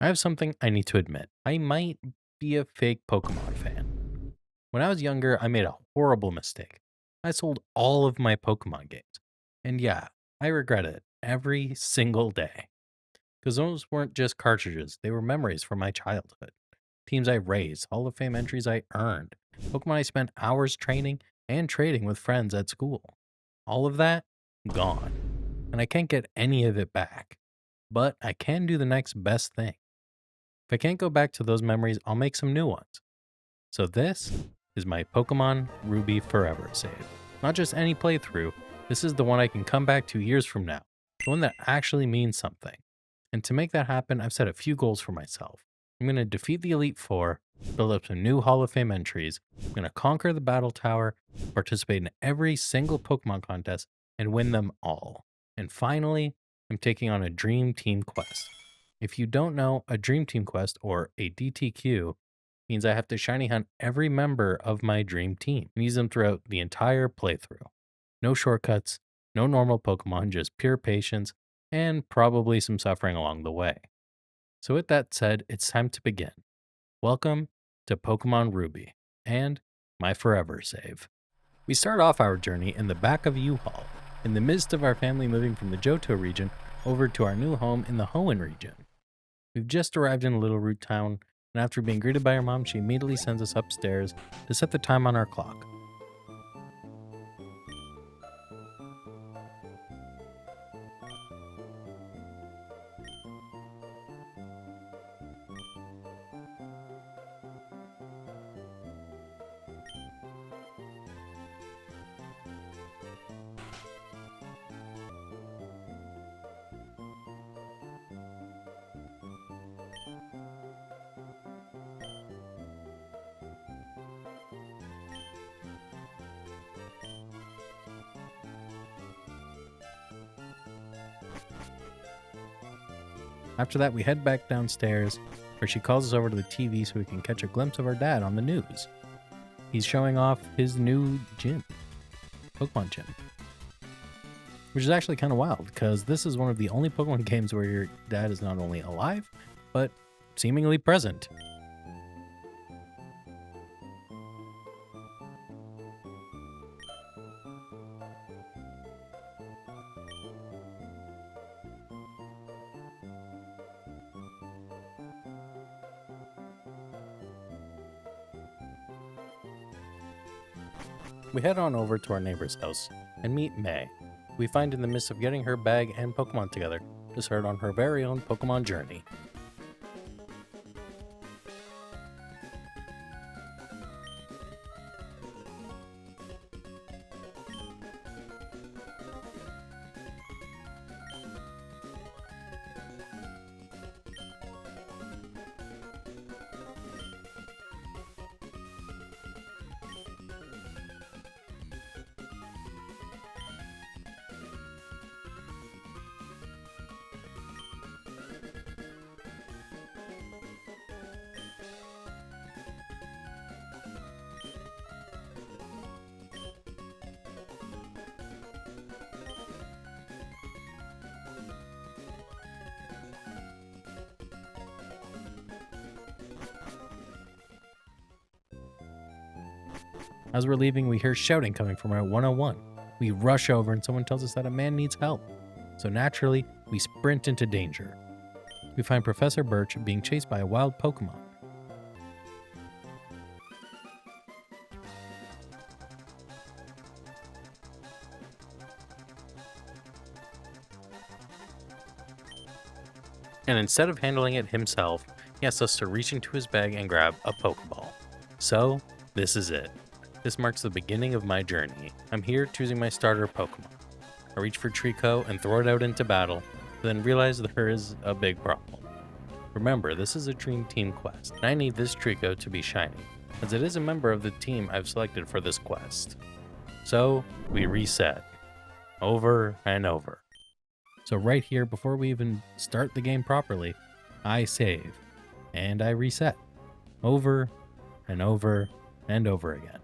I have something I need to admit. I might be a fake Pokemon fan. When I was younger, I made a horrible mistake. I sold all of my Pokemon games. And yeah, I regret it every single day. Because those weren't just cartridges, they were memories from my childhood. Teams I raised, Hall of Fame entries I earned, Pokemon I spent hours training and trading with friends at school. All of that, gone. And I can't get any of it back. But I can do the next best thing. If I can't go back to those memories, I'll make some new ones. So this is my Pokemon Ruby Forever save. Not just any playthrough, this is the one I can come back to years from now. The one that actually means something. And to make that happen, I've set a few goals for myself. I'm going to defeat the Elite Four, build up some new Hall of Fame entries, I'm going to conquer the Battle Tower, participate in every single Pokemon contest, and win them all. And finally, I'm taking on a Dream Team quest. If you don't know, a Dream Team quest, or a DTQ, means I have to shiny hunt every member of my dream team and use them throughout the entire playthrough. No shortcuts, no normal Pokemon, just pure patience and probably some suffering along the way. So, with that said, it's time to begin. Welcome to Pokemon Ruby and my Forever save. We start off our journey in the back of a U-Haul, in the midst of our family moving from the Johto region over to our new home in the Hoenn region. We've just arrived in Little Root Town, and after being greeted by our mom, she immediately sends us upstairs to set the time on our clock. After that, we head back downstairs, where she calls us over to the TV so we can catch a glimpse of our dad on the news. He's showing off his new gym, Pokemon Gym. Which is actually kind of wild, because this is one of the only Pokemon games where your dad is not only alive, but seemingly present. We head on over to our neighbor's house and meet May. We find in the midst of getting her bag and Pokemon together to start on her very own Pokemon journey. As we're leaving, we hear shouting coming from our 101. We rush over and someone tells us that a man needs help. So naturally, we sprint into danger. We find Professor Birch being chased by a wild Pokemon. And instead of handling it himself, he asks us to reach into his bag and grab a Pokeball. So, this is it. This marks the beginning of my journey. I'm here choosing my starter Pokemon. I reach for Trico and throw it out into battle, but then realize there is a big problem. Remember, this is a Dream Team quest, and I need this Trico to be shiny, as it is a member of the team I've selected for this quest. So, we reset. Over and over. So right here, before we even start the game properly, I save, and I reset. Over and over and over again.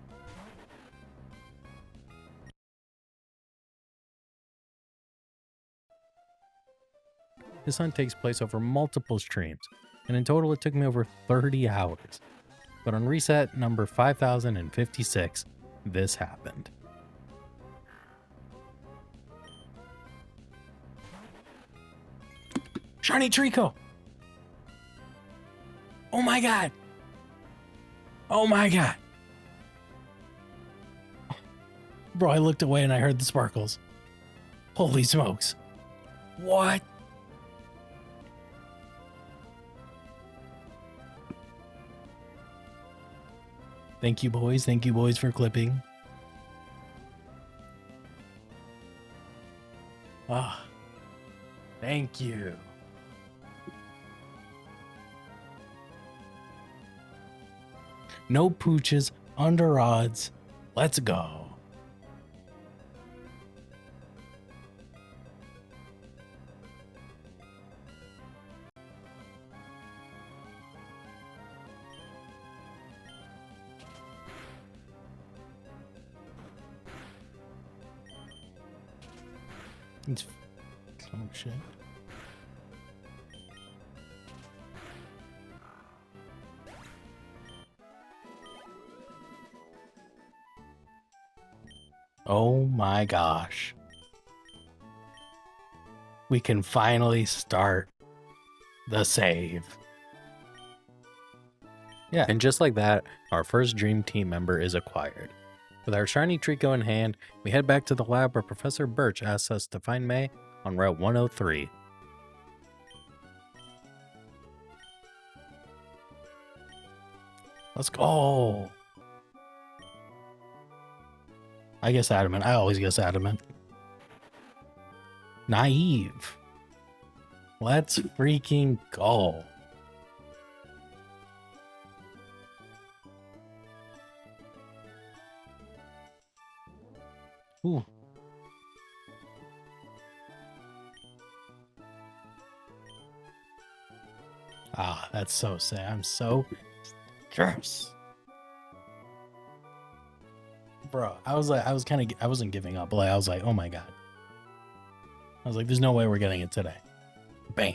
This hunt takes place over multiple streams, and in total it took me over 30 hours. But on reset number 5056, this happened. Shiny Trico! Oh my god! Oh my god! Bro, I looked away and I heard the sparkles. Holy smokes. What? Thank you, boys. Thank you, boys, for clipping. Ah, thank you. No pooches, under odds. Let's go. It's, oh shit. Oh my gosh. We can finally start the save. Yeah, and just like that, our first Dream Team member is acquired. With our shiny Trico in hand, we head back to the lab where Professor Birch asks us to find May on Route 103. Let's go. I guess adamant. I always guess adamant. Naive. Let's freaking go. Ooh. Ah, that's so sad. I'm so gross. Bro, I wasn't giving up. Like, I was like, oh my god. I was like, there's no way we're getting it today. Bam.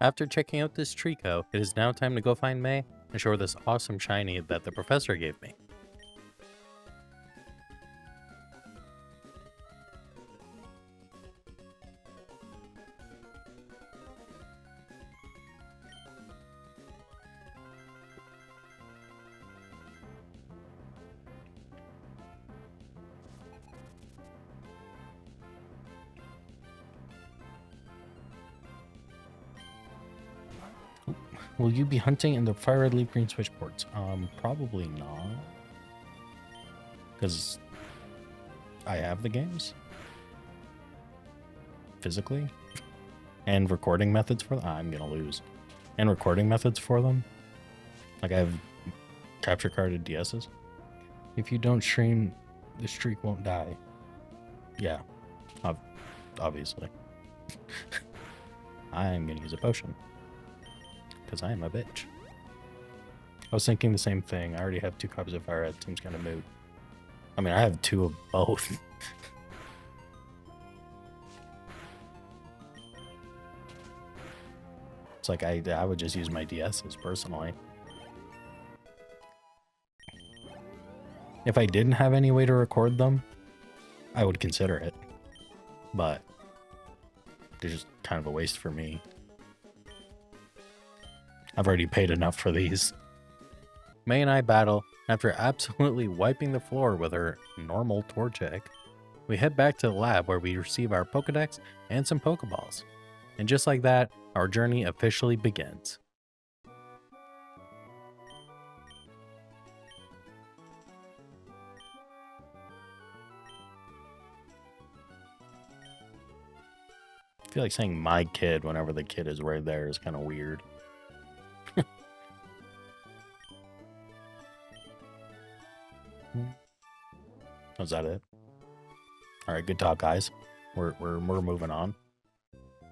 After checking out this Trico, it is now time to go find May and show her this awesome shiny that the professor gave me. Will you be hunting in the fire red leaf green switchboards? Probably not. Because I have the games. Physically. And recording methods for them. I'm gonna lose. And recording methods for them. Like I have capture carded DSs. If you don't stream, the streak won't die. Yeah. Obviously. I'm gonna use a potion. Because I am a bitch. I was thinking the same thing. I already have 2 copies of Fire Red. Seems kind of moot. I mean, I have 2 of both. It's like I would just use my DSs personally. If I didn't have any way to record them, I would consider it. But they're just kind of a waste for me. I've already paid enough for these. May and I battle. After absolutely wiping the floor with her normal Torchic, we head back to the lab where we receive our Pokedex and some Pokeballs. And just like that, our journey officially begins. I feel like saying my kid whenever the kid is right there is kind of weird. Was that it? All right, good talk, guys. We're moving on.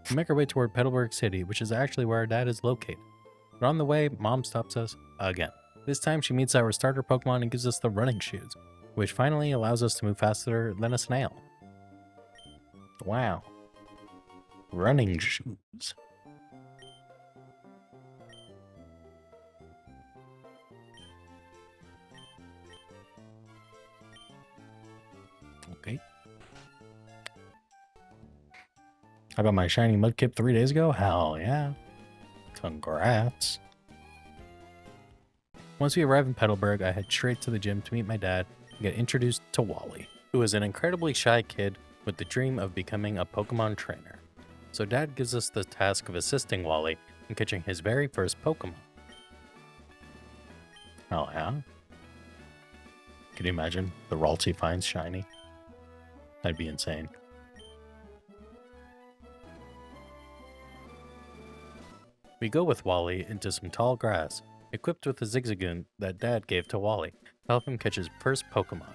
We make our way toward Petalburg City, which is actually where our dad is located. But on the way, Mom stops us again. This time, she meets our starter Pokemon and gives us the running shoes, which finally allows us to move faster than a snail. Wow. Running shoes. Okay. I got my shiny Mudkip 3 days ago. Hell yeah. Congrats. Once we arrived in Petalburg, I head straight to the gym to meet my dad and get introduced to Wally, who is an incredibly shy kid with the dream of becoming a Pokemon trainer. So Dad gives us the task of assisting Wally in catching his very first Pokemon. Oh yeah? Can you imagine the Ralts he finds shiny? That'd be insane. We go with Wally into some tall grass, equipped with a Zigzagoon that Dad gave to Wally to help him catch his first Pokemon.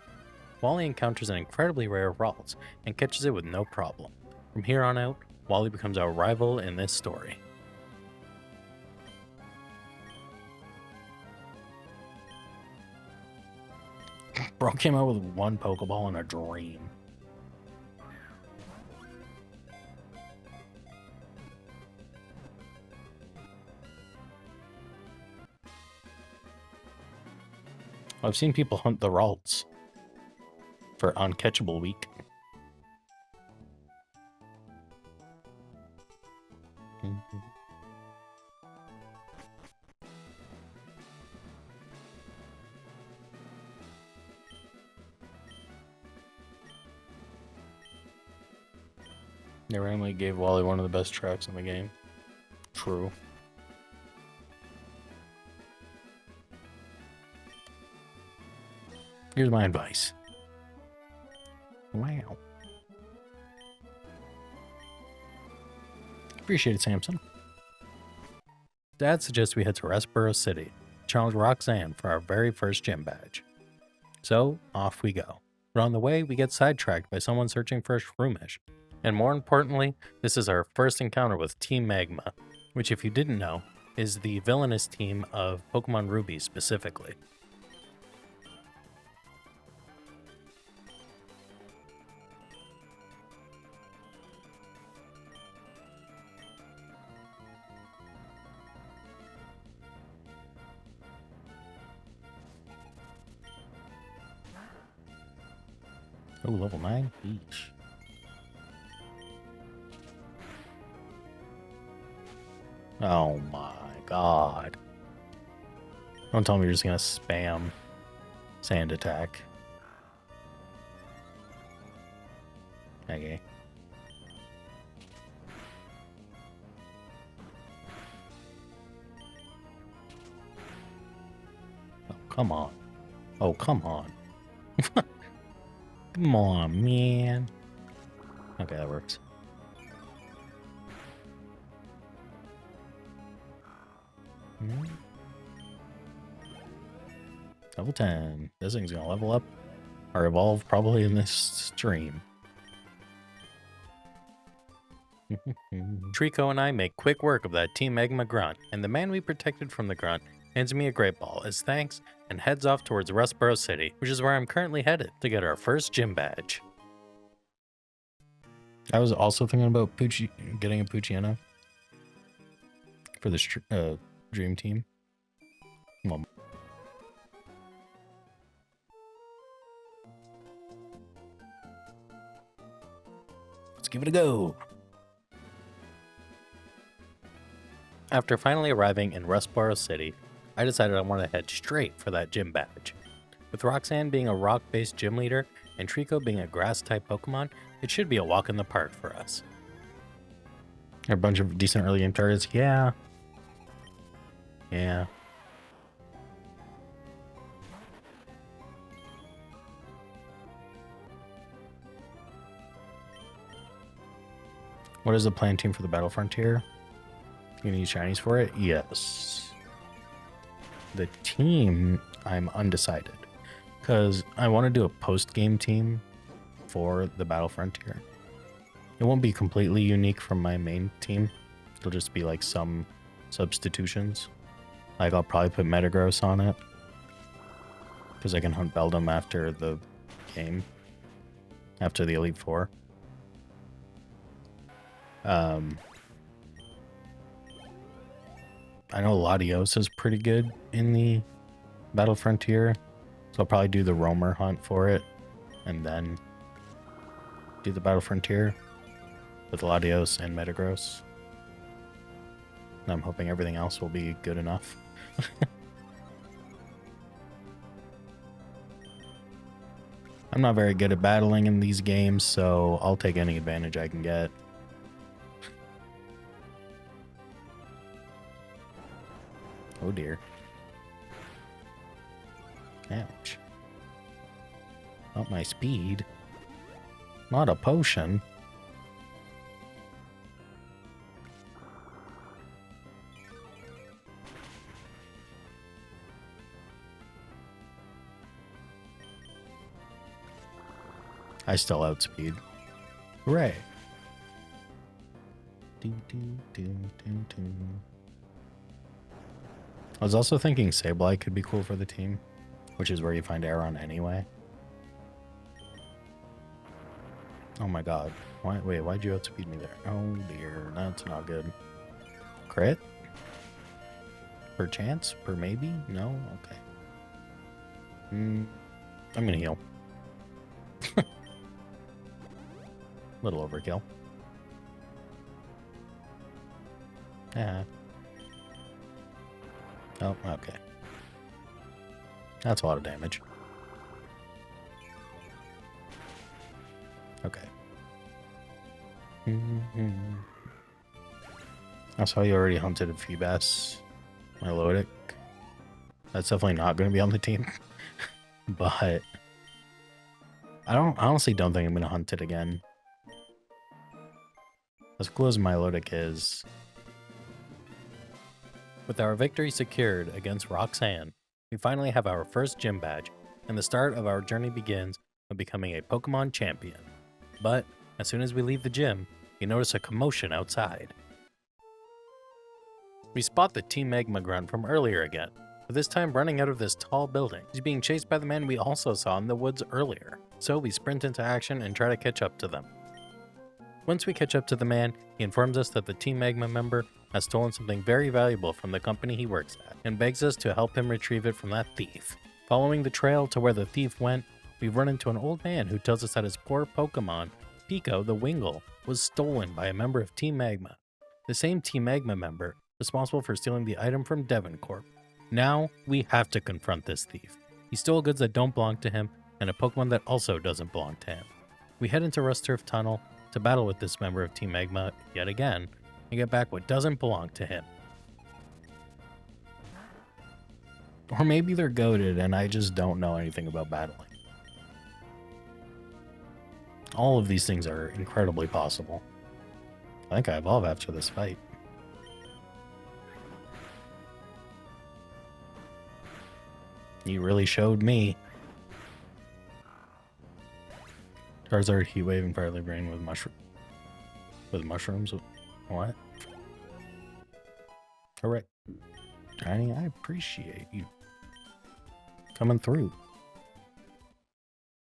Wally encounters an incredibly rare Ralts and catches it with no problem. From here on out, Wally becomes our rival in this story. Bro came out with one Pokeball in a dream. I've seen people hunt the Ralts for Uncatchable Week. They randomly gave Wally one of the best tracks in the game. True. Here's my advice. Wow. Appreciate it, Samson. Dad suggests we head to Restboro City to challenge Roxanne for our very first gym badge. So, off we go. But on the way, we get sidetracked by someone searching for a Shroomish. And more importantly, this is our first encounter with Team Magma, which, if you didn't know, is the villainous team of Pokemon Ruby specifically. Oh, level 9? Eesh. Oh my god. Don't tell me you're just gonna spam Sand Attack. Okay. Oh, come on. Oh, come on. Come on, man. Okay, that works. Level 10. This thing's gonna level up or evolve probably in this stream. Trico and I make quick work of that Team Magma grunt, and the man we protected from the grunt hands me a great ball as thanks and heads off towards Rustboro City, which is where I'm currently headed to get our first gym badge. I was also thinking about getting a Poochyena for the Dream Team. Well, let's give it a go. After finally arriving in Rustboro City, I decided I wanted to head straight for that gym badge. With Roxanne being a rock-based gym leader and Trico being a grass-type Pokemon, it should be a walk in the park for us. A bunch of decent early game targets? Yeah. Yeah. What is the plan team for the Battle Frontier? You need shinies for it? Yes. The team, I'm undecided. Because I want to do a post-game team for the Battle Frontier. It won't be completely unique from my main team. It'll just be like some substitutions. Like I'll probably put Metagross on it. Because I can hunt Beldum after the game. After the Elite Four. Um, I know Latios is pretty good in the Battle Frontier, so I'll probably do the Roamer hunt for it, and then do the Battle Frontier with Latios and Metagross. And I'm hoping everything else will be good enough. I'm not very good at battling in these games, so I'll take any advantage I can get. Oh dear. Ouch. Not my speed. Not a potion. I still outspeed. Hooray. I was also thinking Sableye could be cool for the team, which is where you find Aeron anyway. Oh my god. Wait, why'd you outspeed me there? Oh dear, that's not good. Crit? Per chance? Per maybe? No? Okay. I'm gonna heal. Little overkill. Yeah. Oh, okay. That's a lot of damage. Okay. I saw you already hunted a Feebas, Milotic. That's definitely not going to be on the team. But I honestly don't think I'm going to hunt it again. As cool as Milotic is. With our victory secured against Roxanne, we finally have our first gym badge, and the start of our journey begins of becoming a Pokemon champion. But as soon as we leave the gym, we notice a commotion outside. We spot the Team Magma grunt from earlier again, but this time running out of this tall building. He's being chased by the man we also saw in the woods earlier, so we sprint into action and try to catch up to them. Once we catch up to the man, he informs us that the Team Magma member has stolen something very valuable from the company he works at, and begs us to help him retrieve it from that thief. Following the trail to where the thief went, we run into an old man who tells us that his poor Pokemon, Pico the Wingull, was stolen by a member of Team Magma, the same Team Magma member responsible for stealing the item from Devon Corp. Now, we have to confront this thief. He stole goods that don't belong to him, and a Pokemon that also doesn't belong to him. We head into Rusturf Tunnel to battle with this member of Team Magma yet again, and get back what doesn't belong to him. Or maybe they're goated and I just don't know anything about battling. All of these things are incredibly possible. I think I evolve after this fight. You really showed me. Charizard, Heat Wave, and Fiery Brain with mushrooms. What? Alright. Tiny, I appreciate you coming through.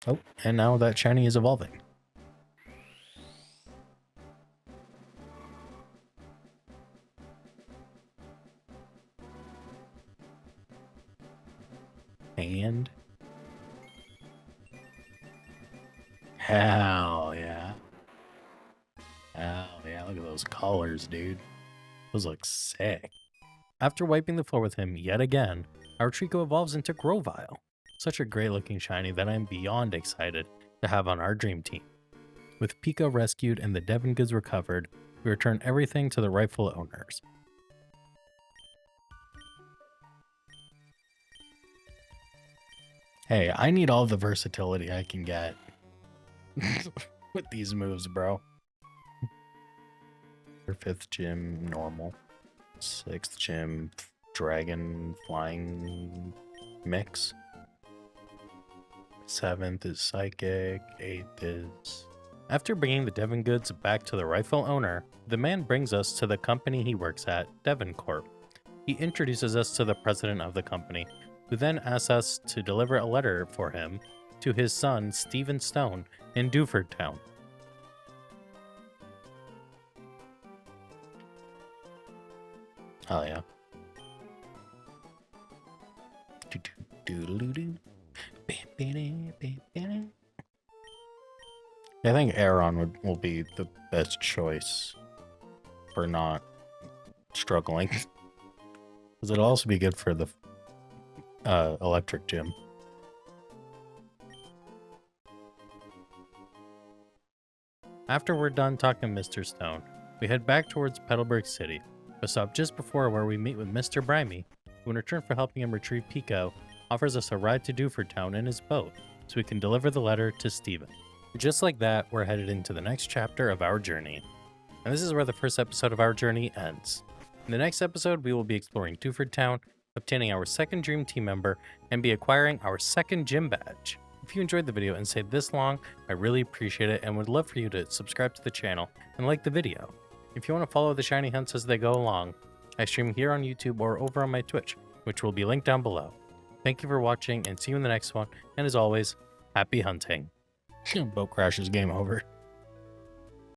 Oh, and now that shiny is evolving. And hell yeah. Hell yeah, look at those colors, dude. Those look sick. After wiping the floor with him yet again, our Trico evolves into Grovyle. Such a great looking shiny that I am beyond excited to have on our dream team. With Pico rescued and the Devon goods recovered, we return everything to the rightful owners. Hey, I need all the versatility I can get with these moves, bro. 5th gym, normal. 6th gym, dragon, flying mix. 7th is psychic. 8th is... After bringing the Devon goods back to the rightful owner, the man brings us to the company he works at, Devon Corp. He introduces us to the president of the company, who then asks us to deliver a letter for him to his son, Stephen Stone, in Dewford Town. Hell yeah. I think Aeron will be the best choice for not struggling. Because it'll also be good for the electric gym. After we're done talking to Mr. Stone, we head back towards Petalburg City, but stop just before where we meet with Mr. Brimey, who in return for helping him retrieve Pico, offers us a ride to Dewford Town in his boat, so we can deliver the letter to Steven. Just like that, we're headed into the next chapter of our journey. And this is where the first episode of our journey ends. In the next episode, we will be exploring Dewford Town, obtaining our second Dream Team member, and be acquiring our second gym badge. If you enjoyed the video and stayed this long, I really appreciate it and would love for you to subscribe to the channel and like the video. If you want to follow the shiny hunts as they go along, I stream here on YouTube or over on my Twitch, which will be linked down below. Thank you for watching and see you in the next one, and as always, happy hunting. Boat crashes, game over.